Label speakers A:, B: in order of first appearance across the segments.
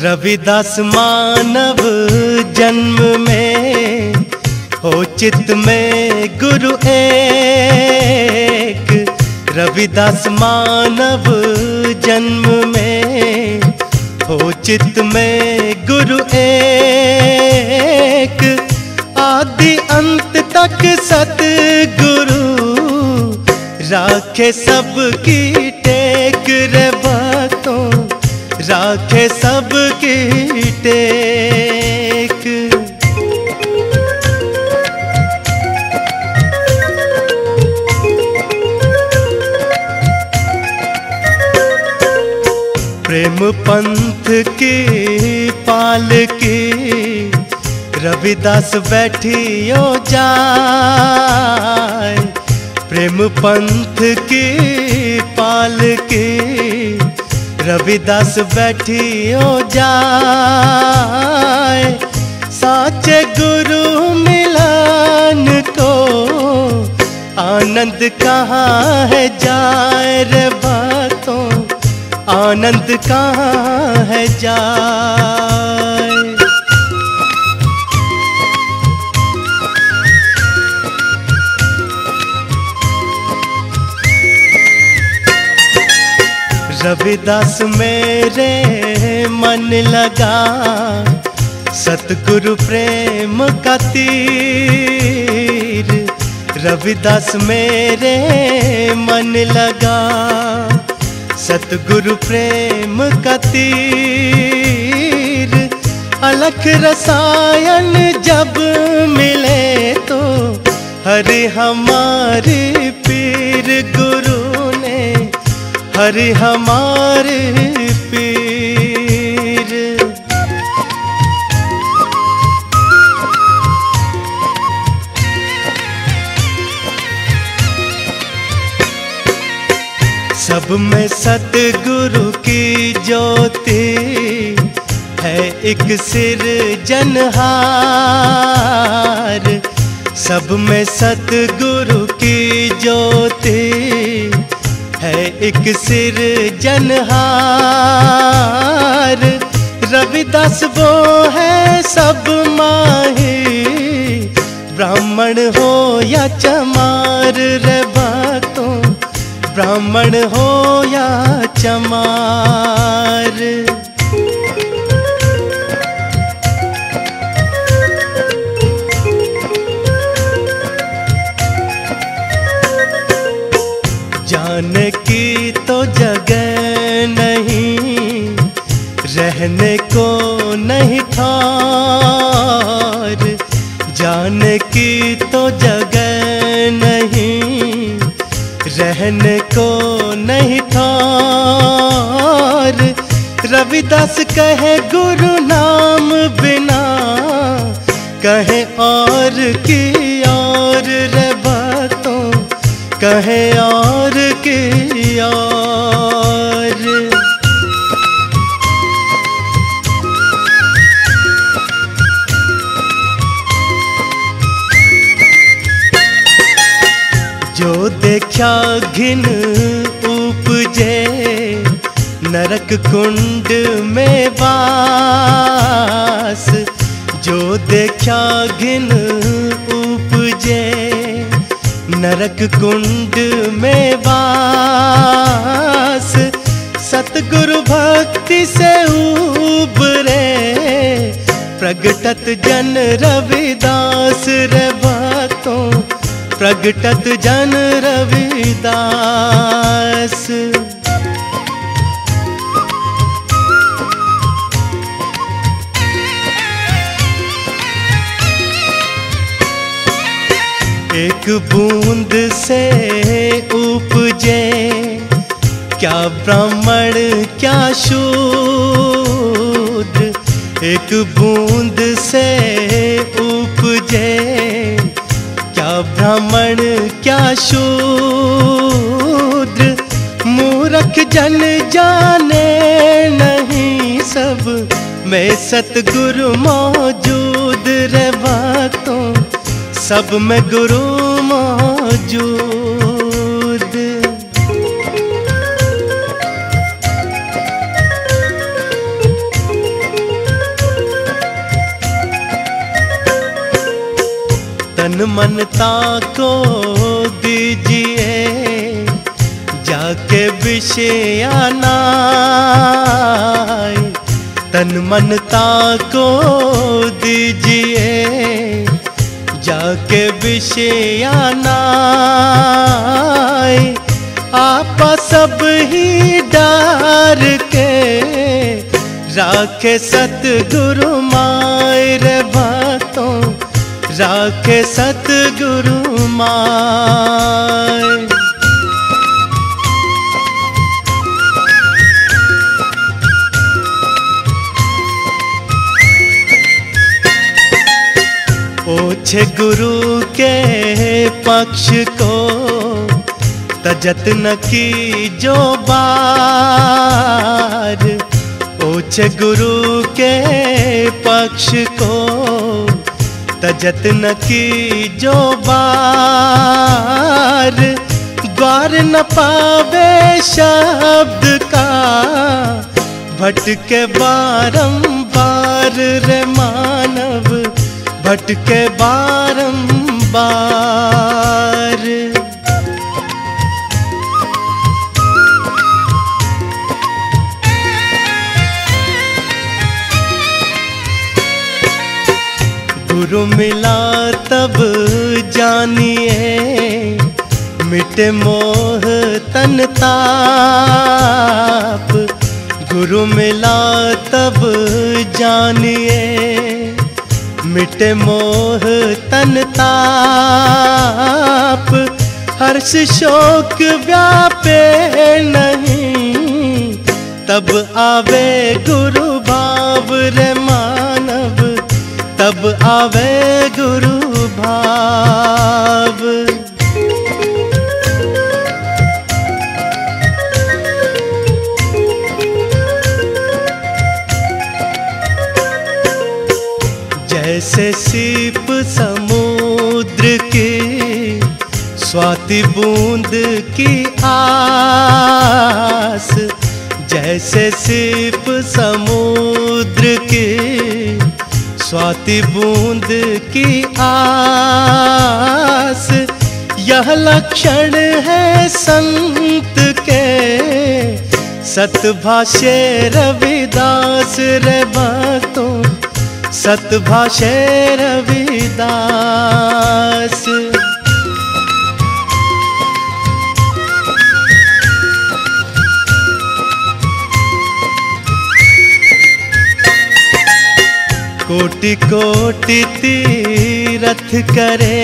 A: रविदास मानव जन्म में हो चित में गुरु एक। रविदास मानव जन्म में हो चित में गुरु एक। आदि अंत तक सतगुरु राखे सबकी टेक रे भक्तों, राखे सबकी टेक। प्रेम पंथ की पालकी रविदास बैठियो जाए। प्रेम पंथ की पालकी रविदास बैठियो जाए। साचे गुरु मिलन को आनंद कहाँ है जाए रे भक्तों, आनंद कहाँ है जाए। रविदास मेरे मन लगा सतगुरु प्रेम का तीर। रविदास मेरे मन लगा सतगुरु प्रेम का तीर। अलख रसायन जब मिले तो हरि हमारे पीर। गुरु ने हरि हमारे पीर। सब में सतगुरु की ज्योति है एक सिरजनहार। सब में सतगुरु की ज्योति है एक सिरजनहार। रविदास वो है सब माही, ब्राह्मण हो या चमार रे भक्तों, ब्राह्मण हो या चमार। जाने की तो जगह नहीं, रहने को नहीं ठार। जाने की तो जगह नहीं, रहने को नहीं ठार। रविदास कहे गुरु नाम बिना कहे और की और रे भक्तों, कहे और की और। जो देखा घिन उपजे नरक कुंड में वास। जो देखा घिन उपजे नरक कुंड में वास। सतगुरु भक्ति से उबरे प्रगटत जन रविदास रे भक्तों, प्रगटत जन रविदास। एक बूंद से उपजे क्या ब्राह्मण क्या शूद्र। एक बूंद से उपजे क्या ब्राह्मण क्या शूद्र। मूर्ख जन जाने नहीं सब में सतगुरु मौजूद रे भक्तों, सब में गुरु मौजूद। तन मनता को दीजिए जाके विषयानाय। तन मनता को दीजिए जाके विषयानाय। आपा सब ही डार के राखे सतगुरु माय रे बातों राखे सतगुरु माय। ओछे गुरु के पक्ष को तजत न की जो बार। ओछे गुरु के पक्ष को तजत न की जो बार। द्वार न पावे शब्द का भटके बारंबार रे मानव भटके बारंबार। गुरु मिला तब जानिए मिटे मोह तन ताप। गुरु मिला तब जानिए मिटे मोह तन ताप। हर्ष शोक व्यापे नहीं तब आवे गुरु भाव रे मानव तब आवे गुरु भाव। जैसे सीप समुद्र की स्वाति बूंद की आस। जैसे सीप समुद्र की स्वाति बूंद की आस। यह लक्षण है संत के सतभाषे रविदास रे भक्तों सतभाषे रविदास। कोटि कोटि तीरथ करे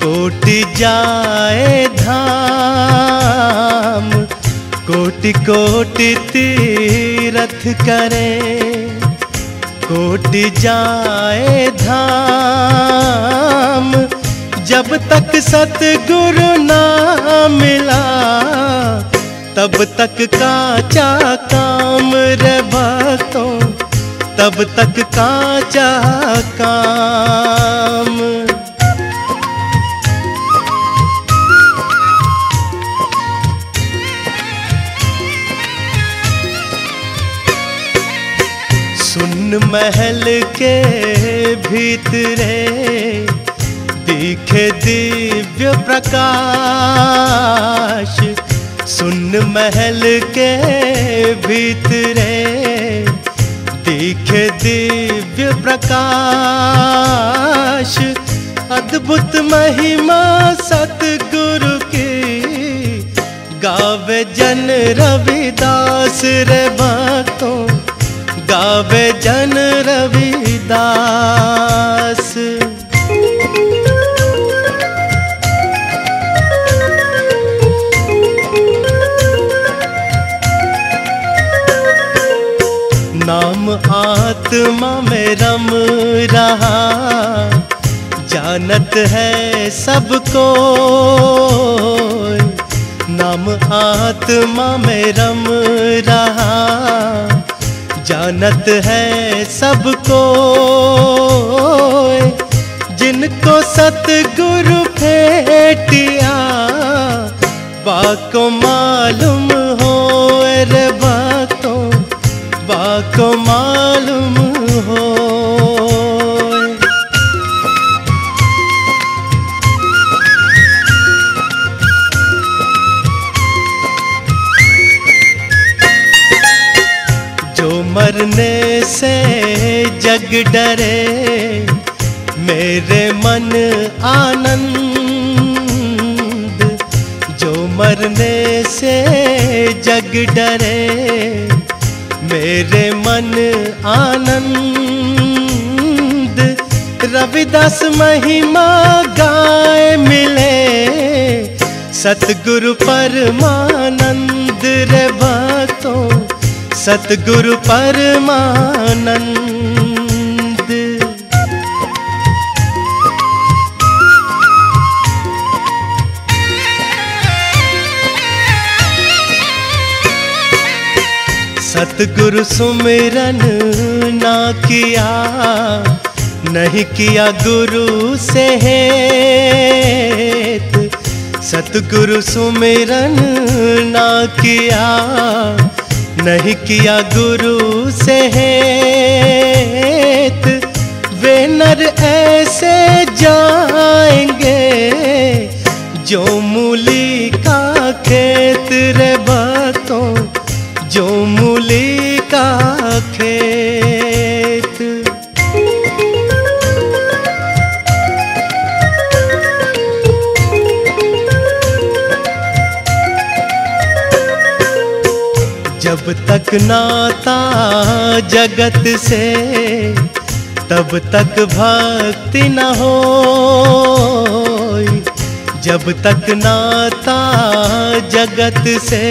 A: कोटि जाए धाम। कोटि कोटि तीरथ करे कोटि जाए धाम। जब तक सतगुरु ना मिला तब तक काचा काम रे भक्तों तब तक काचा काम। सुन महल के भीतरे दिखे दिव्य प्रकाश। सुन महल के भीतरे दिखे दिव्य प्रकाश। अद्भुत महिमा सतगुरु की गावे जन रविदास रे भक्तों गावे जन रविदास। नाम आत्मा में रम रहा जानत है सबको। नाम आत्मा में रम रहा जानत है सबको। जिनको सतगुरु भेटिया बाको मालूम हो रे भक्तों बाको मालूम हो। मरने से जग डरे, मेरे मन आनंद। जो मरने से जग डरे, मेरे मन आनंद। रविदास महिमा गाए मिले, सतगुरु परमानंद रे भक्तों, सतगुरु परमानंद। सतगुरु सुमिरन ना किया, नहीं किया गुरु से हेत। सतगुरु सुमिरन ना किया, नहीं किया गुरु से हेत। वे नर ऐसे जाएंगे, जो मूली का खेत रे भक्तों, जो मूली का खेत। जब तक नाता जगत से, तब तक भक्ति न होय। जब तक नाता जगत से,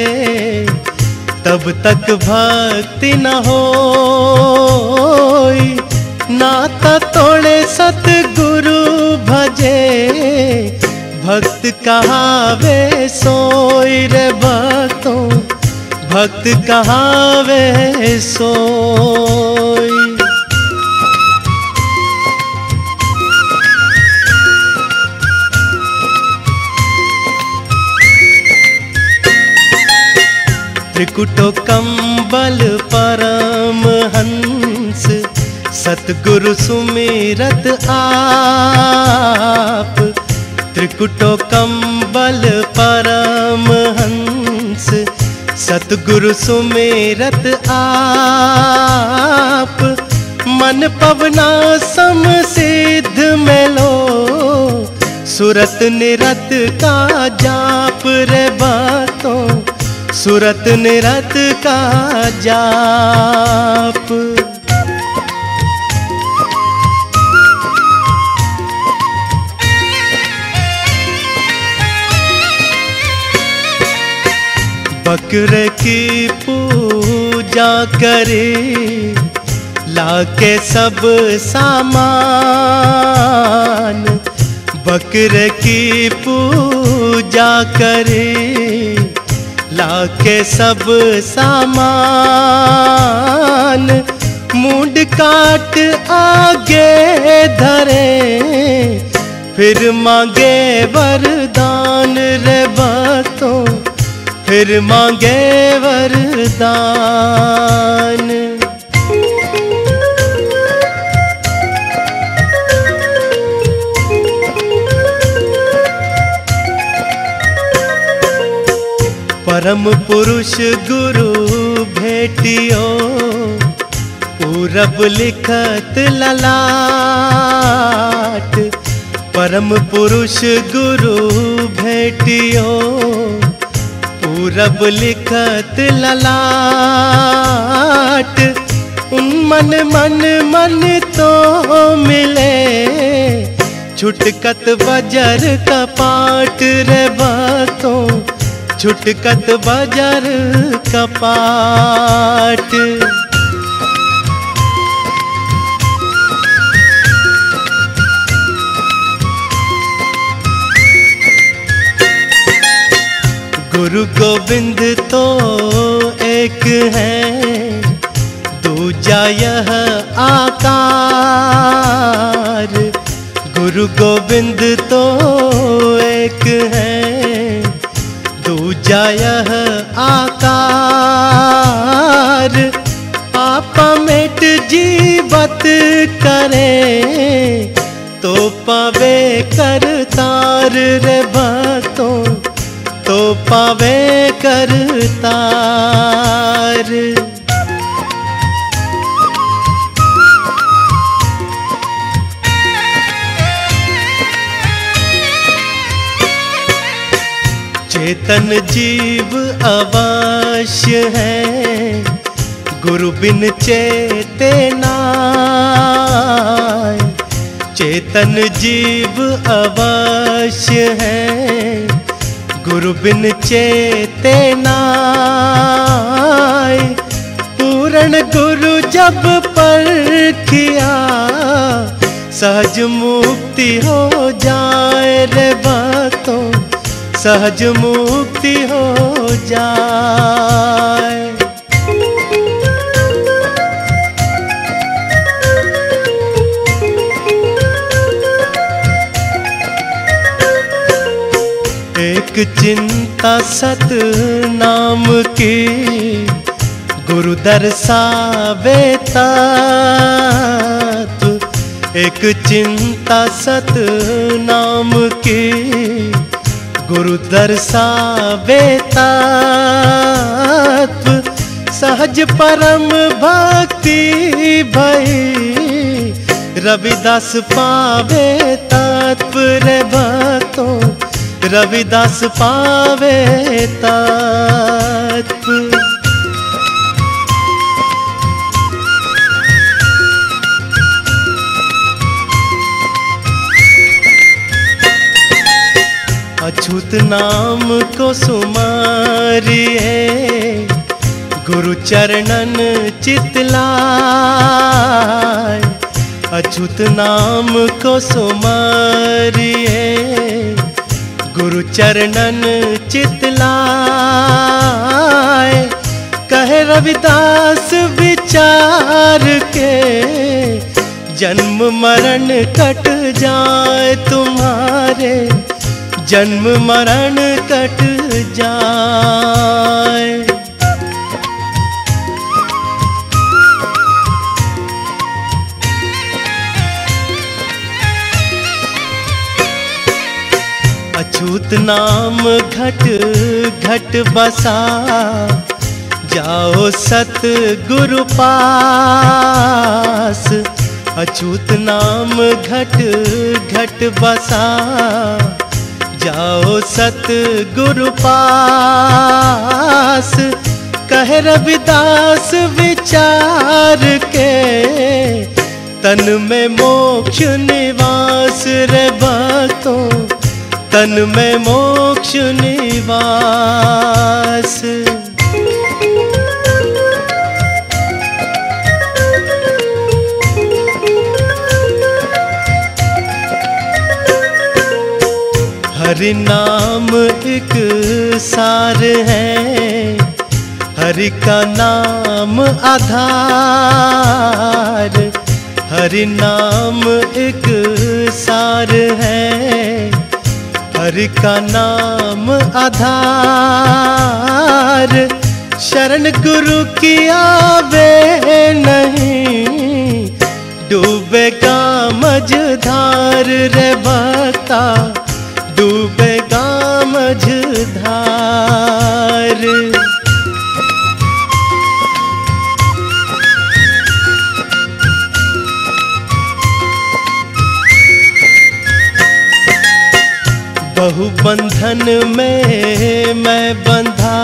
A: तब तक भक्ति न होय। नाता तोड़े सतगुरु भजे, भक्त कहावे सोई रे भक्तों, भक्त कहावे सोई। त्रिकुटो कंबल परम हंस, सतगुरु सुमिरत आप। त्रिकुटो कंबल परम हंस, सतगुरु सुमिरत आप। मन पवना सम सिद्ध मेलो, सुरत निरत का जाप रे भक्तों, सुरत निरत का जाप। बकरे की पूजा करे, लाके सब सामान। बकरे की पूजा करे, लाके सब सामान। मुंड काट आगे धरे, फिर मांगे वरदान रे भक्तों, फिर मांगे वरदान। परम पुरुष गुरु भेटियो, पूरब लिखत ललाट। परम पुरुष गुरु भेटियो, पूरब लिखत ललाट। मन मन मन तो मिले, छुटकत बजर कपाट रे भक्तों, छुटकत बजर कपाट। गुरु गोविंद तो एक है, दूजा यह आकार। गुरु गोविंद तो एक है, दूजा यह आकार। आपा मेट जीवत करे, तो पावे करतार रे भक्तों, तो पावे करतार। चेतन जीव अवश्य है, गुरु बिन चेते नाय। चेतन जीव अवश्य है, गुरु बिन चेते नाय। पूर्ण गुरु जब परखिया, सहज मुक्ति हो जाए रे भक्तों, सहज मुक्ति हो जाए। एक चिंता सत नाम की, गुरु दर्शावे तत्व। एक चिंता सत नाम की, गुरु दर्शावे तत्व। सहज परम भक्ति भई, रविदास पावे तत्व रे भक्तों, रविदास पावे तत्व। अछूत नाम को सुमारिए, गुरु चरणन चितलाय। अछूत नाम को सुमारिए, गुरु चरणन चितलाय। कहे रविदास विचार के, जन्म मरण कट जाए तुम्हारे, जन्म मरण कट जाए। अछूत नाम घट घट बसा, जाओ सत गुरु पास। अछूत नाम घट घट बसा, जाओ सत गुरु पास। कहे रविदास विचार के, तन में मोक्ष निवास रे भक्तों, तन में मोक्ष निवास। हरि नाम एक सार है, हरि का नाम आधार। हरि नाम एक सार है, हरि का नाम आधार। शरण गुरु की आवे नहीं, डूबेगा मझधार रे भक्ता, डूबेगा मझधार। बहु बंधन में मैं बंधा,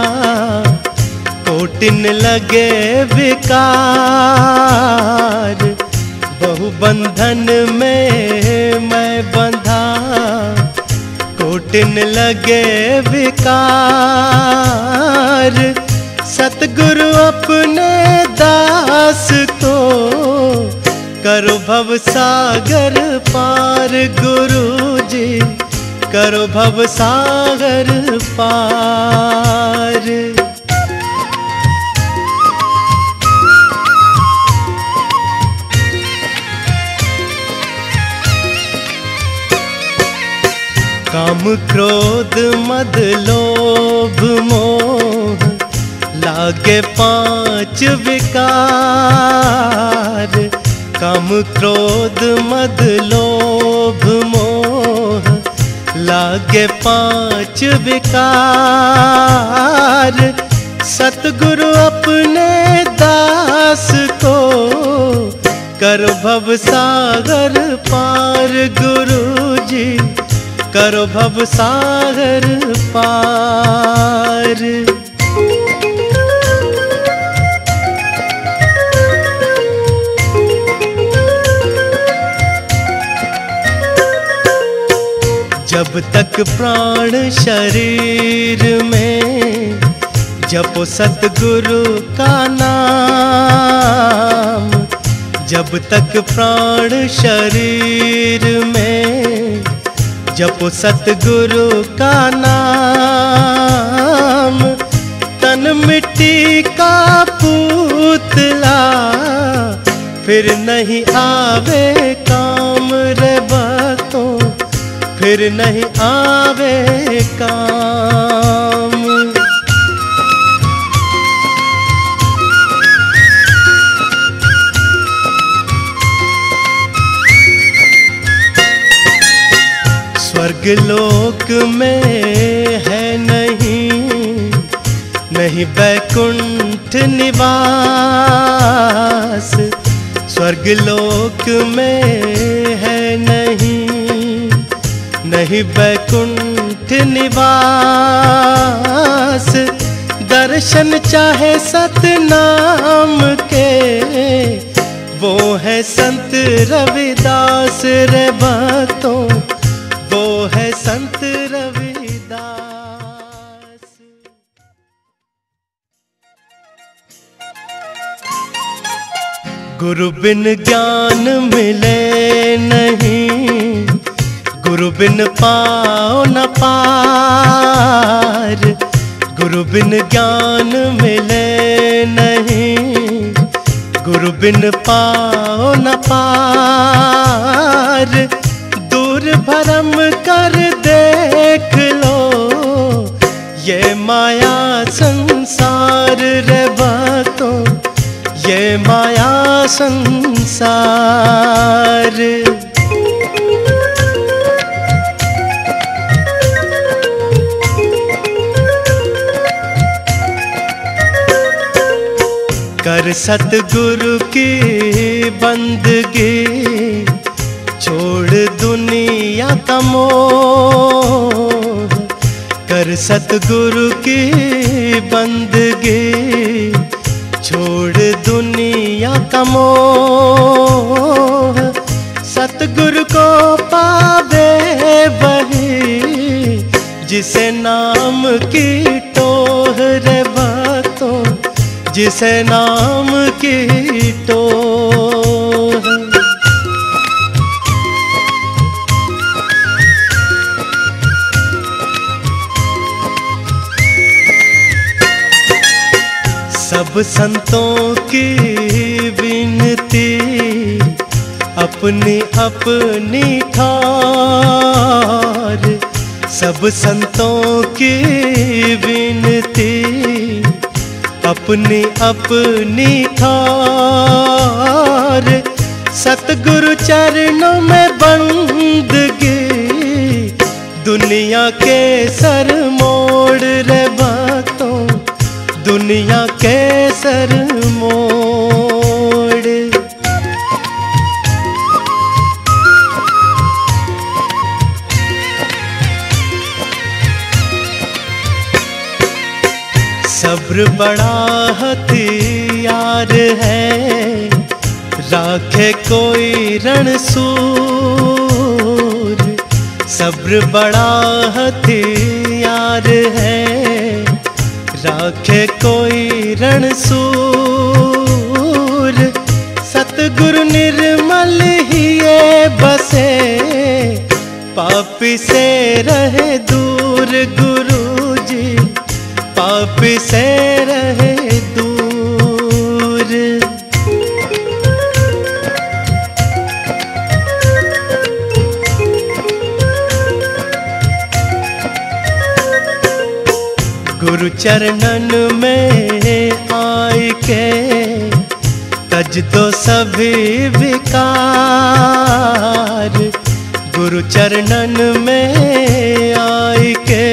A: कोटिन लगे विकार। बहु बंधन में मैं बंधा, कोटिन लगे विकार। सतगुरु अपने दास को, करो भव सागर पार। गुरु जी करो भव सागर पार। काम क्रोध मद लोभ मोह, लागे पांच विकार। काम क्रोध मद लोभ मोह, लागे पांच विकार। सतगुरु अपने दास को, कर भव सागर पार। गुरु जी करो भव सागर पार। जब तक प्राण शरीर में जपो सतगुरु का नाम, जब तक प्राण शरीर में जपो सतगुरु का नाम, तन मिट्टी का पुतला फिर नहीं आवे काम रे भक्तों, फिर नहीं आवे काम। स्वर्ग लोक में है नहीं बैकुंठ निवास, स्वर्ग लोक में है नहीं बैकुंठ निवास। दर्शन चाहे सतनाम के वो है संत रविदास रे भक्तों, वो है संत रविदास। गुरु बिन ज्ञान मिले नहीं, गुरु बिन पाओ न पार, गुरु बिन ज्ञान मिले नहीं, गुरु बिन पाओ न पार। दूर भरम कर देख लो ये माया संसार रे भक्तों, ये माया संसार। कर सतगुरु की बंदगी, छोड़ दुनिया का मोह। कर सतगुरु की बंदगी, छोड़ दुनिया का मोह। सतगुरु को पावे वही जिसे नाम की टोह रे भक्तों, जिसे नाम की टोह। सब संतों की विनती अपनी अपनी ठार, सब संतों की विनती अपनी अपनी ठार। सतगुरु चरणों में बंदगी, दुनिया के सर मोड़ रे भक्तों, दुनिया के सर मोड़। सब्र बड़ा हथियार है, राखे कोई रणसूर। सब्र बड़ा हथियार है, राखे कोई रणसूर। सतगुरु निर्मल ही ये बसे, पापी से रहे दूर गुरु जी, पापी से रहे दूर। गुरु चरणन में आए के तज दो सभी विकार। गुरु चरणन में आए के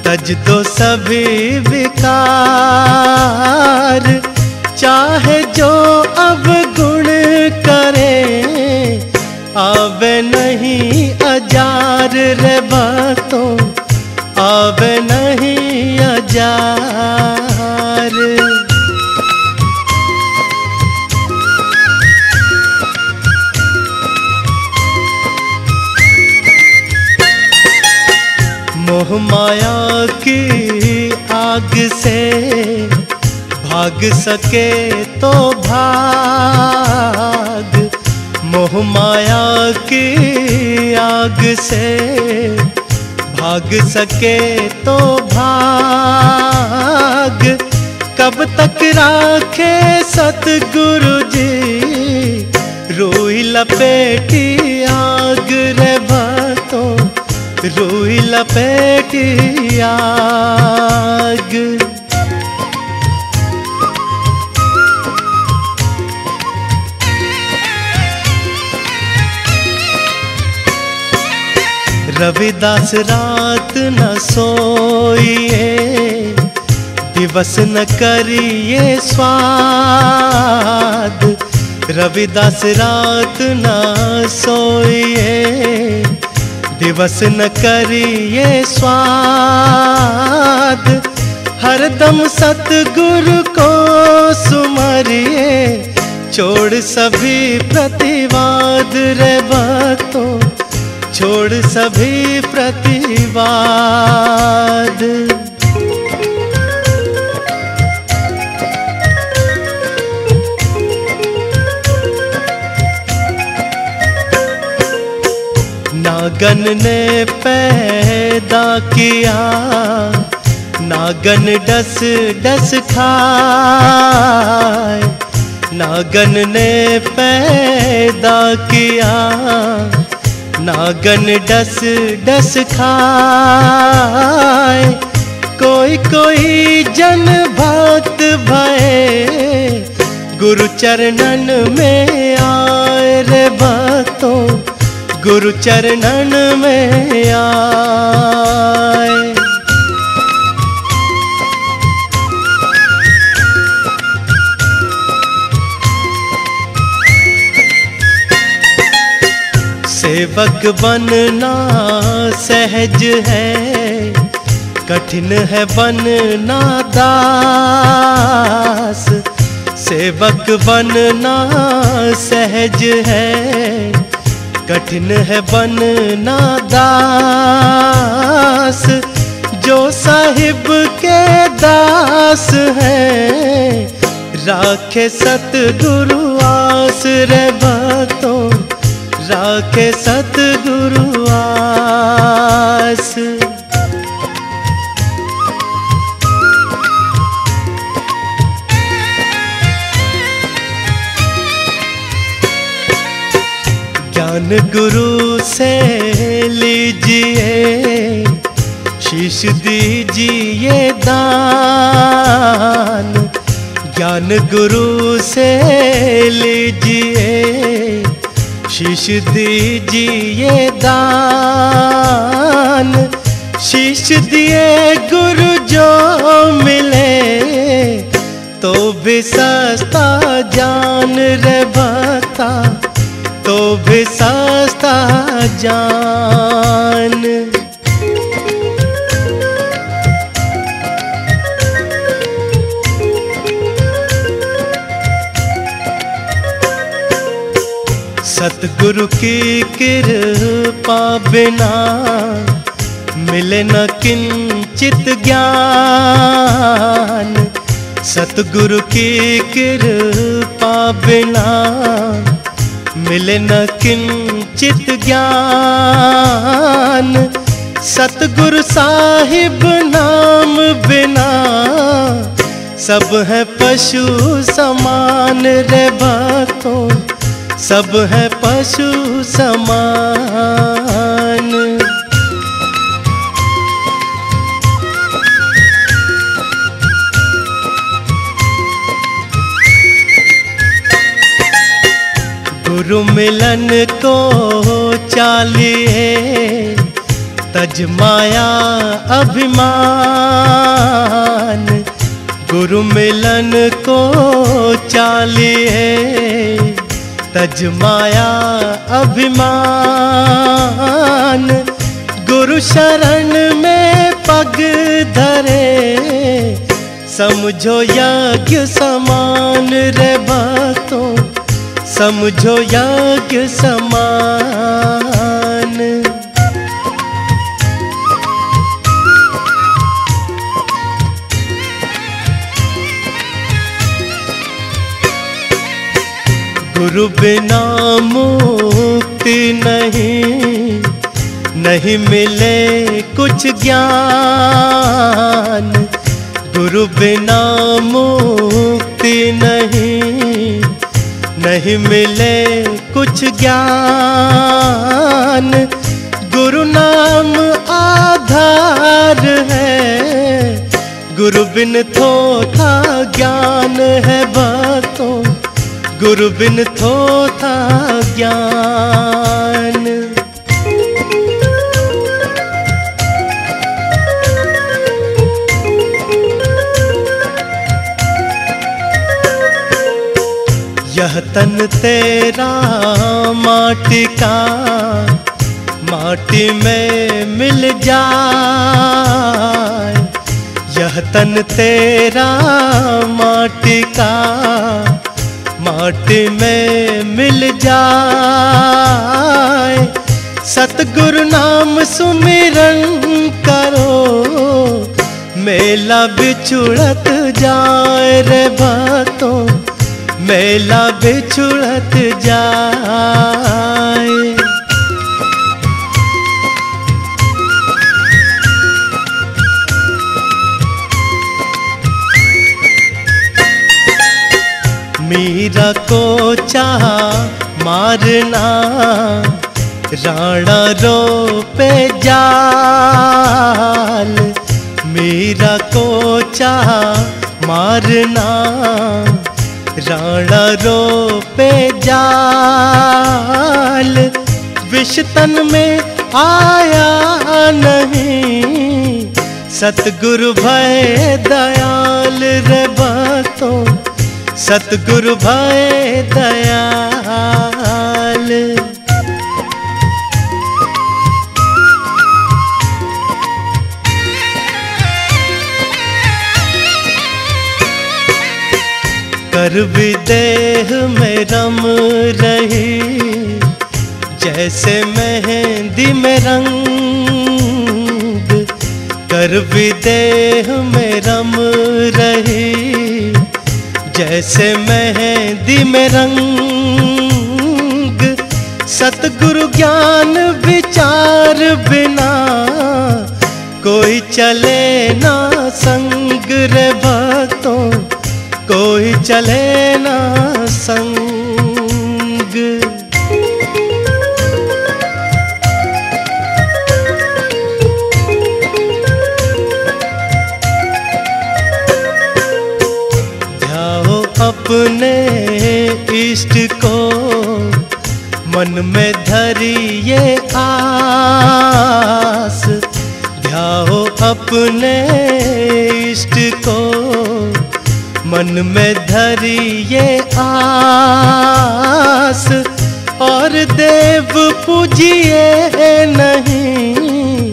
A: तज दो सभी विकार। चाहे जो अब गुण करे, अब आवे नहीं अजार रे भक्तों, आवे नहीं अजार। मोह माया की आग से भाग सके तो भाग, मोह माया की आग से भाग सके तो भाग। कब तक राखे सतगुरु जी रूई लपेटी आग रे भक्तों, रूई लपेटी आग। रविदास रात न सोइए, दिवस न करिए स्वाद। रविदास रात न सोइए, दिवस न करिए स्वाद। हरदम सतगुरु को सुमरिए, छोड़ सभी प्रतिवाद रे भक्तों, छोड़ सभी प्रतिवाद। नागन ने पैदा किया, नागन डस डस खाए। नागन ने पैदा किया, नागन डस डस खाए। कोई कोई जन भक्त भये, गुरु चरणन में आए रे भक्तों, गुरु चरणन में आए। सेवक बनना सहज है, कठिन है बनना दास। सेवक बनना सहज है, कठिन है बनना दास। जो साहिब के दास हैं, राखे सतगुरु आस रे भक्तों, राखे सतगुरु आस। ज्ञान गुरु से लीजिए, शीश दीजिए दान। ज्ञान गुरु से लीजिए, शीश दीजिए दान। शीश दिए गुरु जो मिले, तो भी सस्ता जान रे भक्ता, तो भी सस्ता जान। सतगुरु की कृपा बिना मिले न किंचित ज्ञान। सतगुरु की कृपा बिना मिले न किंचित ज्ञान। सतगुरु साहिब नाम बिना सब है पशु समान रे भक्तों, सब है पशु समान। गुरु मिलन को चालिए, तज माया अभिमान। गुरु मिलन को चालिए, तज माया अभिमान, गुरु शरण में पग धरे, समझो यज्ञ समान रे भक्तों, समझो यज्ञ समान। गुरु बिना मुक्ति नहीं, नहीं मिले कुछ ज्ञान। गुरु बिना मुक्ति नहीं, नहीं मिले कुछ ज्ञान। गुरु नाम आधार है, गुरु बिन थोथा ज्ञान है भक्तों, गुरु बिन थोथा ज्ञान। यह तन तेरा माटी का, माटी में मिल जाए। यह तन तेरा माटी का, माटी में मिल जाए। सतगुरु नाम सुमिरन करो, मेला बिछुड़त जाए रे भक्तों, मेला बिछुड़त जाए। मीरा को चाह मारना, राणा रो पे जाल। मीरा को चाह मारना, राणा रो पे जाल। विष तन में आया नहीं, सतगुरु भय दयाल रे भक्तों, सतगुरु भय दयाल। कर विदेह में रम रही, जैसे मेहंदी में रंग। कर विदेह में रम रही, जैसे मेहंदी में रंग। सतगुरु ज्ञान विचार बिना, कोई चले ना संग रे भक्तों, कोई चले ना संग। ध्याओ अपने इष्ट को, मन में धरिए आस। ध्याओ अपने इष्ट को, मन में धरिए आस। और देव पूजिए नहीं,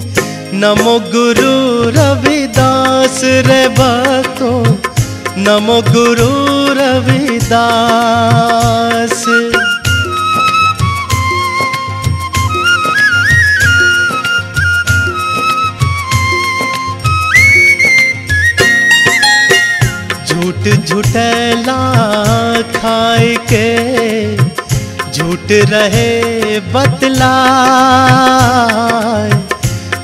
A: नमो गुरु रविदास रे भक्तों, नमो गुरु रविदास। झूठ झूठैला खाए के, झूठ रहे बतलाए।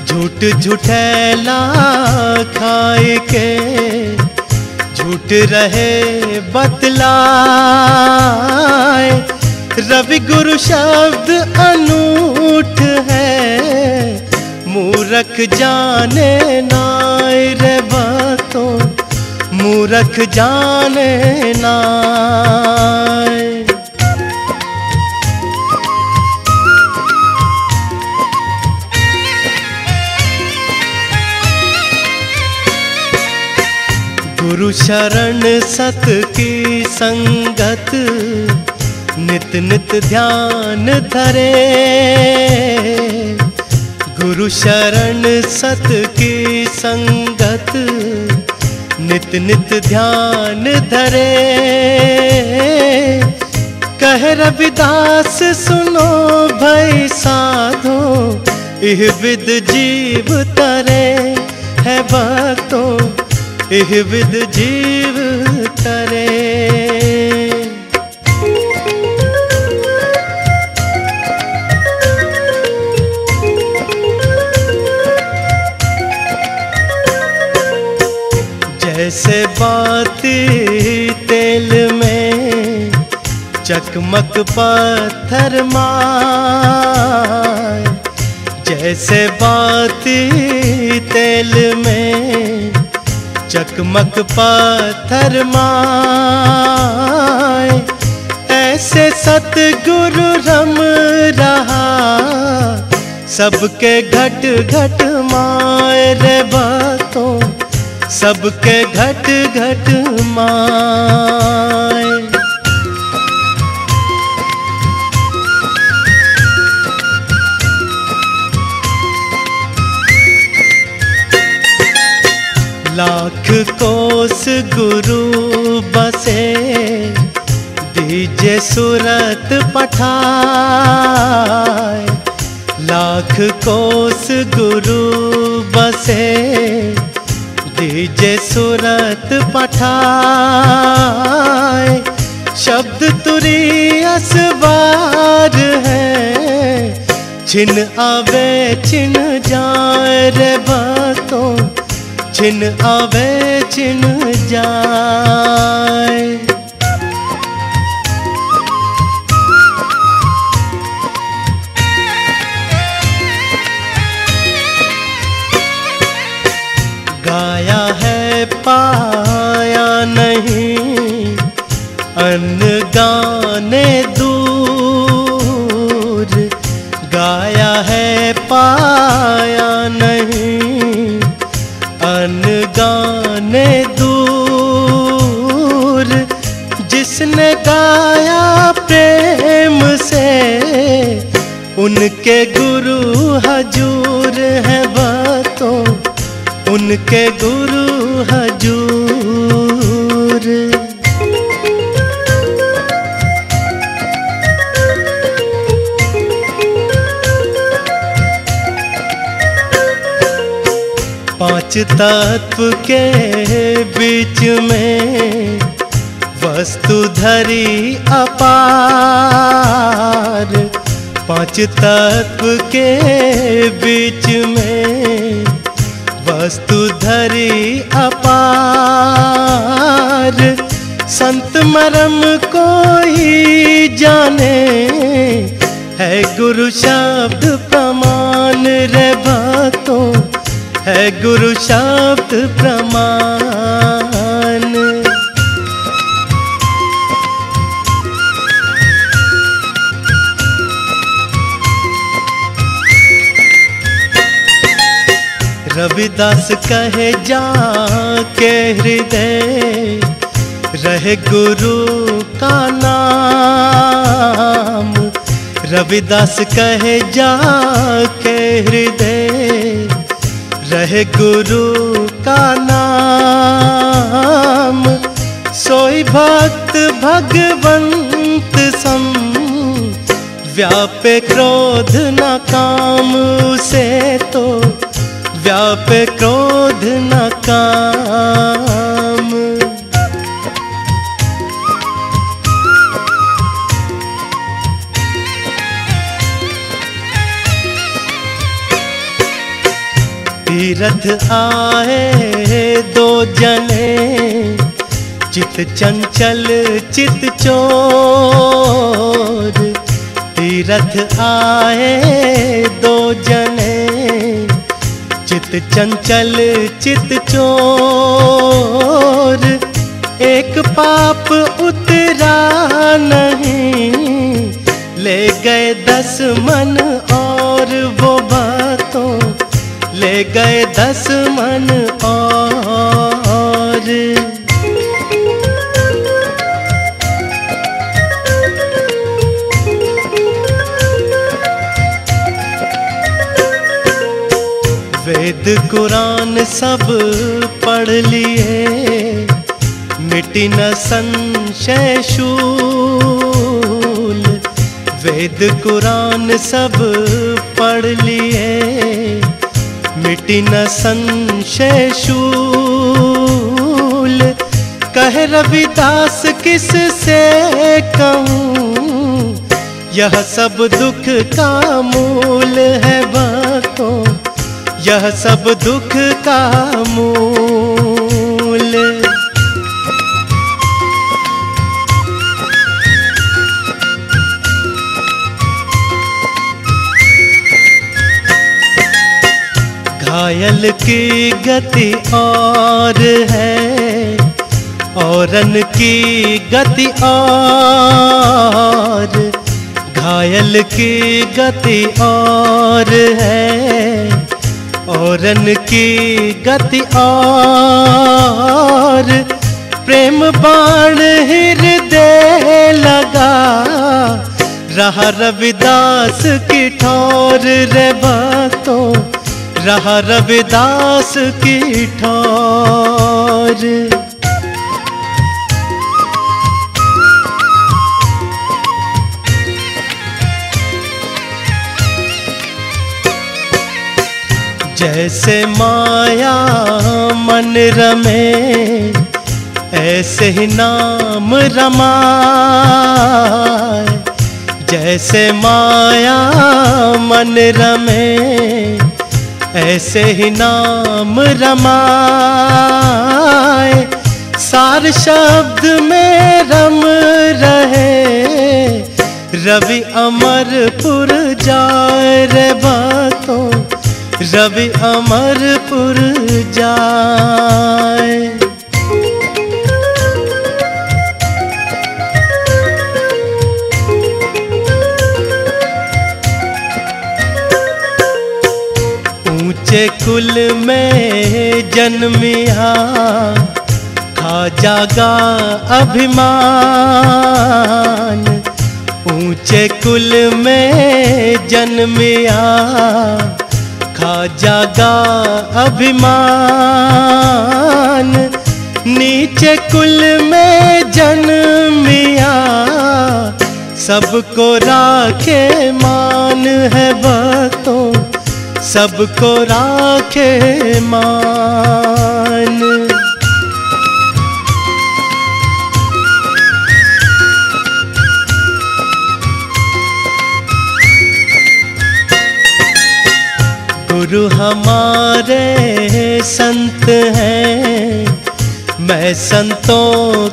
A: झूठ झूठैला खाए के, झूठ रहे बतलाए। रवि गुरु शब्द अनूठ है, मूरख जाने नाय रे भक्तों, मूरख जाने नाय। गुरु शरण सत की संगत, नित नित ध्यान धरे, गुरु शरण सत की संगत नित नित ध्यान धरे। कह रविदास सुनो भई साधो, इह विद जीव तरे है भक्तों, इह विद जीव तरे। जैसे बाती तेल में चकमक पत्थर माय, जैसे बाती तेल में चकमक पत्थर माय, ऐसे सतगुरु रम रहा सबके घट घट माय रे भक्तों, सबके घट घट माय। लाख कोस गुरु बसे, दीजे सुरत पठाए। लाख कोस गुरु बसे, दीजे सुरत पठाए। शब्द तुरी असवार है, छिन आवे छिन जाए रे भक्तों, छिन आवे छिन जाए। गाया है पाया नहीं, अन्न गाने दूर। गाया है पाया नहीं, अन्न गाने दूर। जिसने गाया प्रेम से, उनके गुरु हजूर है भक्तों, उनके गुरु हजूर। पांच तत्व के बीच में वस्तु धरी अपार। पांच तत्व के बीच में वस्तु धरी अपार। संत मरम कोई जाने, है गुरु शब्द प्रमाण रे भक्तों, है गुरु शब्द प्रमाण। रविदास कहे जाके हृदय, रहे गुरु का नाम। रविदास कहे जाके हृदय, रहे गुरु का नाम। सोई भक्त भगवंत सम, व्यापे क्रोध न काम उसे तो, व्यापे क्रोध न काम। तीरथ आए दो जने, चित चंचल चित चोर। तीरथ आए दो जने, चित चंचल चित चोर। एक पाप उतरा नहीं, ले गए 10 मन और वो बातों, ले गए 10 मन और। वेद कुरान सब पढ़ लिए, मिटी न संशय शूल। वेद कुरान सब पढ़ लिए, मिटी न संशय शूल। कह रविदास किस से कहूँ, यह सब दुख का मूल है भक्तों, यह सब दुख का मूल। घायल की गति और है, औरन की गति और। घायल की गति और है, औरन की गति और। प्रेम बाण हृदय लगा, रहा रविदास की ठोर रे भक्तों, रहा रविदास की ठोर। जैसे माया मन रमे, ऐसे ही नाम रमाए। जैसे माया मन रमे, ऐसे ही नाम रमाए। सार शब्द में रम रहे, रवि अमरपुर जाए रे भक्तों, रवि अमरपुर जाए। ऊंचे कुल में जन्मिया, खा जागा अभिमान। ऊंचे कुल में जन्मिया, खा जागा अभिमान। नीचे कुल में जन्मिया, सबको राखे मान है भक्तों, सबको राखे मान। गुरु हमारे संत हैं, मैं संतों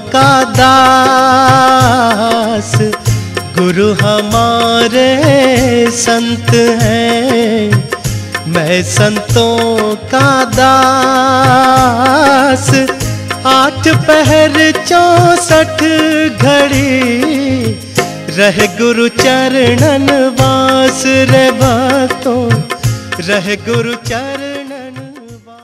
A: का दास। गुरु हमारे संत हैं, मैं संतों का दास। 8 पहर 64 घड़ी, रहे गुरु चरणन वास रे भक्तों, रहे गुरु चरणन वास।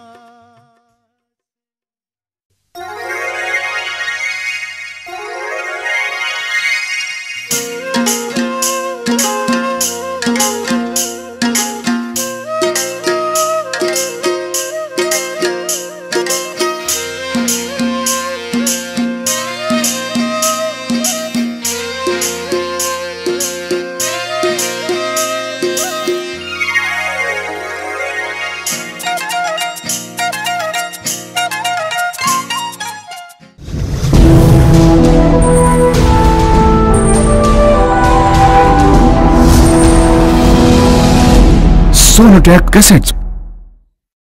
B: Sonotech Cassettes